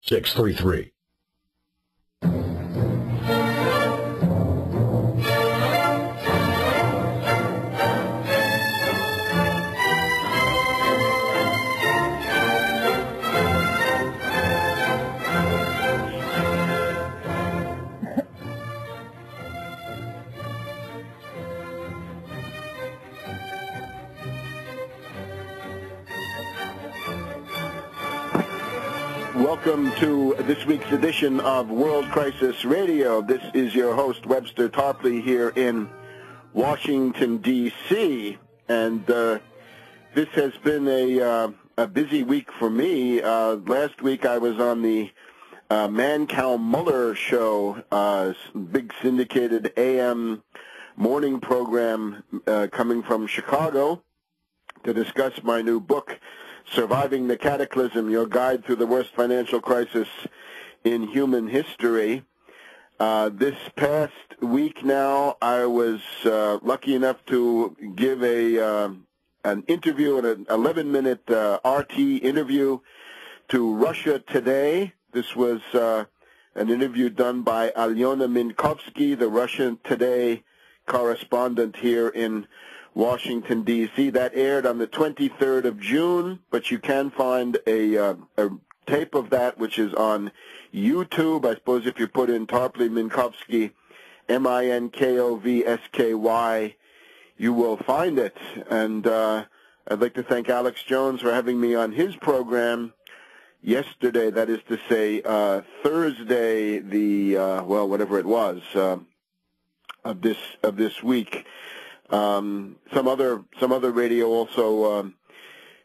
633. Welcome to this week's edition of World Crisis Radio. This is your host, Webster Tarpley, here in Washington, D.C., and this has been a busy week for me. Last week I was on the Mancow Muller show, big syndicated AM morning program coming from Chicago to discuss my new book, Surviving the Cataclysm, Your Guide Through the Worst Financial Crisis in Human History. This past week now, I was lucky enough to give an interview, an 11-minute RT interview to Russia Today. This was an interview done by Alyona Minkovsky, the Russia Today correspondent here in Washington, D.C. That aired on the 23rd of June, but you can find a tape of that, which is on YouTube. I suppose if you put in Tarpley Minkovsky, Minkovsky, you will find it. And I'd like to thank Alex Jones for having me on his program yesterday, that is to say Thursday, the, well, whatever it was, of this week. Some other radio also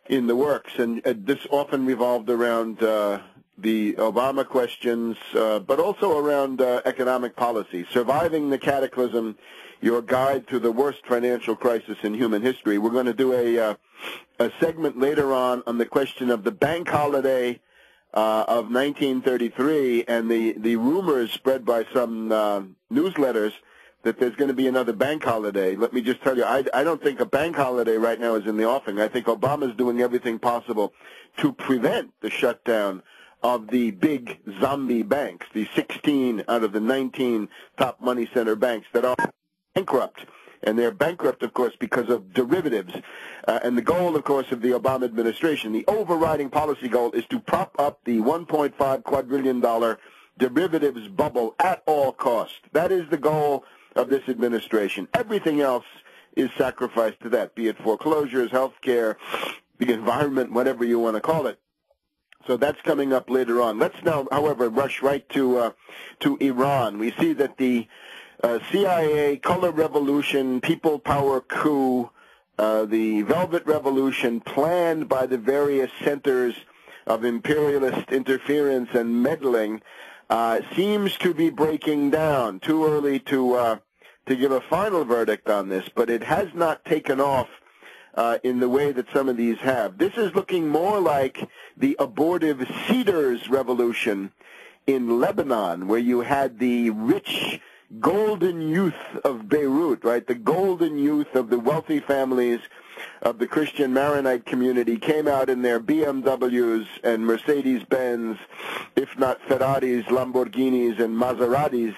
in the works, and this often revolved around the Obama questions, but also around economic policy. Surviving the Cataclysm, Your Guide Through the Worst Financial Crisis in Human History. We're going to do a segment later on the question of the bank holiday of 1933 and the rumors spread by some newsletters that there's going to be another bank holiday. Let me just tell you, I don't think a bank holiday right now is in the offing. I think Obama's doing everything possible to prevent the shutdown of the big zombie banks, the 16 out of the 19 top money center banks that are bankrupt. And they're bankrupt, of course, because of derivatives. And the goal, of course, of the Obama administration, the overriding policy goal, is to prop up the $1.5 quadrillion derivatives bubble at all costs. That is the goal of this administration. Everything else is sacrificed to that, be it foreclosures, health care, the environment, whatever you want to call it. So that's coming up later on. Let's now, however, rush right to Iran. We see that the CIA color revolution, people power coup, the Velvet Revolution planned by the various centers of imperialist interference and meddling seems to be breaking down. Too early to give a final verdict on this, but it has not taken off in the way that some of these have. This is looking more like the abortive Cedars Revolution in Lebanon, where you had the rich golden youth of Beirut, right? The golden youth of the wealthy families of the Christian Maronite community came out in their BMWs and Mercedes-Benz, if not Ferraris, Lamborghinis, and Maseratis,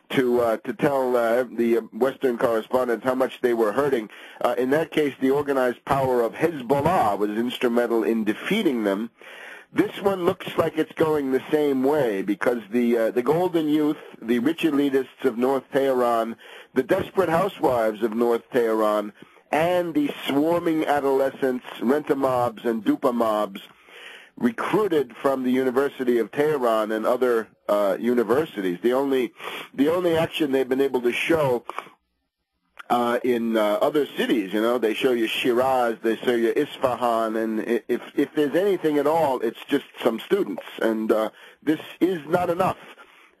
to tell the Western correspondents how much they were hurting. In that case, the organized power of Hezbollah was instrumental in defeating them. This one looks like it's going the same way, because the golden youth, the rich elitists of North Tehran, the desperate housewives of North Tehran, and the swarming adolescents, rent-a-mobs and dupa-mobs, recruited from the University of Tehran and other universities. The only action they've been able to show in other cities, you know, they show you Shiraz, they show you Isfahan, and if there's anything at all, it's just some students. And this is not enough,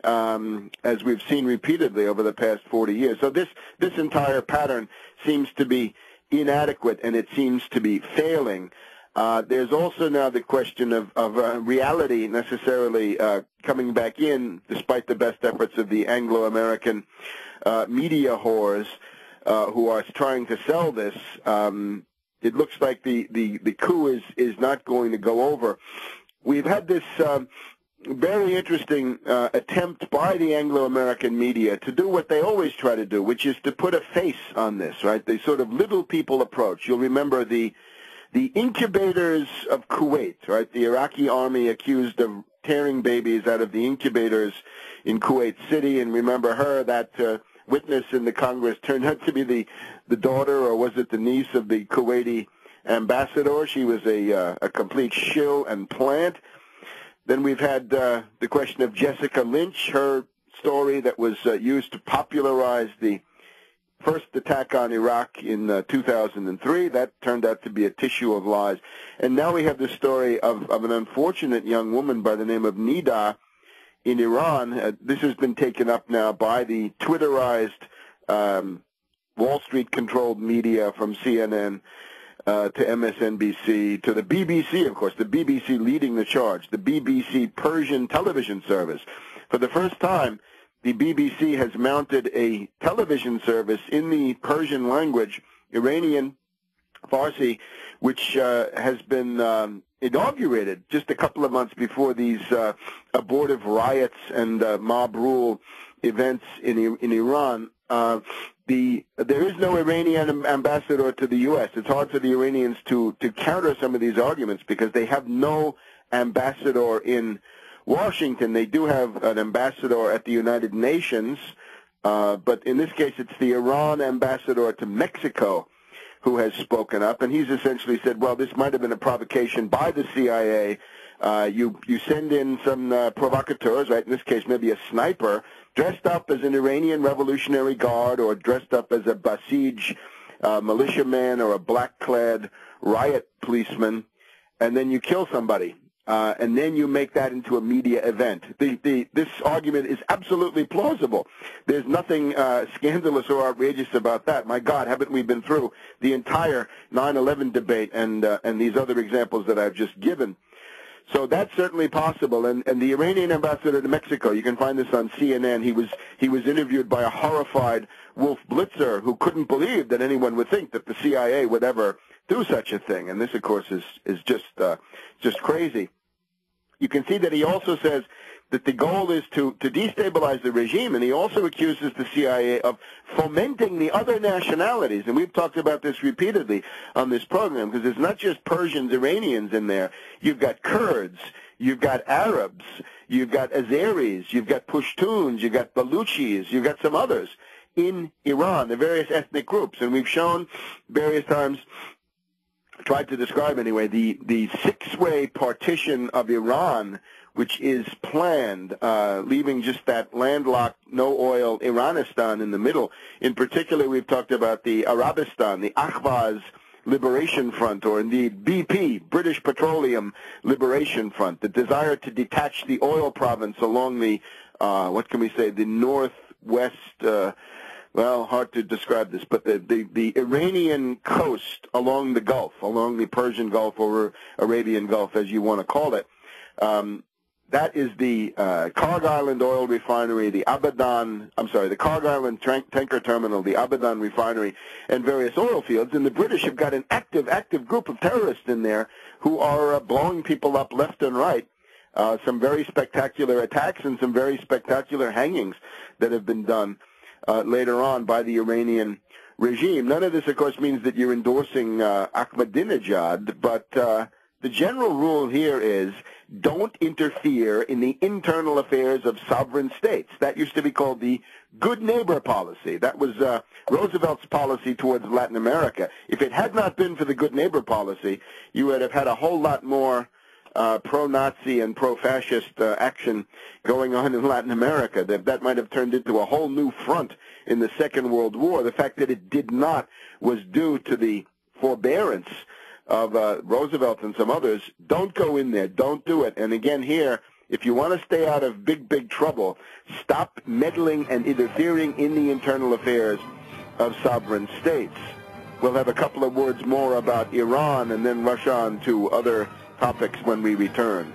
as we've seen repeatedly over the past 40 years. So this entire pattern seems to be inadequate, and it seems to be failing. There's also now the question of reality necessarily coming back in, despite the best efforts of the Anglo-American media whores who are trying to sell this. It looks like the coup is not going to go over. We've had this very interesting attempt by the Anglo-American media to do what they always try to do, which is to put a face on this, right? The sort of little people approach. You'll remember the incubators of Kuwait, right? The Iraqi army accused of tearing babies out of the incubators in Kuwait City, and remember her, that witness in the Congress turned out to be the daughter, or was it the niece, of the Kuwaiti ambassador. She was a complete shill and plant. Then we've had the question of Jessica Lynch, her story that was used to popularize the first attack on Iraq in 2003. That turned out to be a tissue of lies. And now we have the story of an unfortunate young woman by the name of Nida in Iran. This has been taken up now by the Twitterized Wall Street-controlled media, from CNN to MSNBC to the BBC, of course, the BBC leading the charge, the BBC Persian television service. For the first time, the BBC has mounted a television service in the Persian language, Iranian Farsi, which has been inaugurated just a couple of months before these abortive riots and mob rule events in Iran. There is no Iranian ambassador to the U.S. It's hard for the Iranians to counter some of these arguments because they have no ambassador in Washington. They do have an ambassador at the United Nations, but in this case it's the Iran ambassador to Mexico who has spoken up, and he's essentially said, well, this might have been a provocation by the CIA. You send in some provocateurs, right, in this case maybe a sniper, dressed up as an Iranian Revolutionary Guard or dressed up as a Basij militiaman or a black-clad riot policeman, and then you kill somebody. And then you make that into a media event. This argument is absolutely plausible. There's nothing scandalous or outrageous about that. My God, haven't we been through the entire 9/11 debate and these other examples that I've just given? So that's certainly possible. And the Iranian ambassador to Mexico, you can find this on CNN. He was interviewed by a horrified Wolf Blitzer who couldn't believe that anyone would think that the CIA would ever do such a thing. And this, of course, is just crazy. You can see that he also says that the goal is to destabilize the regime, and he also accuses the CIA of fomenting the other nationalities. And we've talked about this repeatedly on this program, because it's not just Persians, Iranians in there. You've got Kurds, you've got Arabs, you've got Azeris, you've got Pashtuns, you've got Baluchis, you've got some others in Iran, the various ethnic groups. And we've shown various times, tried to describe anyway, the six-way partition of Iran, which is planned, leaving just that landlocked, no-oil Iranistan in the middle. In particular, we've talked about the Arabistan, the Ahvaz Liberation Front, or indeed BP, British Petroleum Liberation Front, the desire to detach the oil province along the, what can we say, the northwest, well, hard to describe this, but the Iranian coast along the Gulf, along the Persian Gulf or Arabian Gulf, as you want to call it. That is the Karg Island oil refinery, the Karg Island tanker terminal, the Abadan refinery, and various oil fields. And the British have got an active group of terrorists in there who are blowing people up left and right. Some very spectacular attacks and some very spectacular hangings that have been done later on by the Iranian regime. None of this, of course, means that you're endorsing Ahmadinejad, but the general rule here is don't interfere in the internal affairs of sovereign states. That used to be called the good neighbor policy. That was Roosevelt's policy towards Latin America. If it had not been for the good neighbor policy, you would have had a whole lot more pro-Nazi and pro-fascist action going on in Latin America. That might have turned into a whole new front in the Second World War. The fact that it did not was due to the forbearance of Roosevelt and some others. Don't go in there. Don't do it. And again here, if you want to stay out of big trouble, stop meddling and interfering in the internal affairs of sovereign states. We'll have a couple of words more about Iran and then rush on to other topics when we return.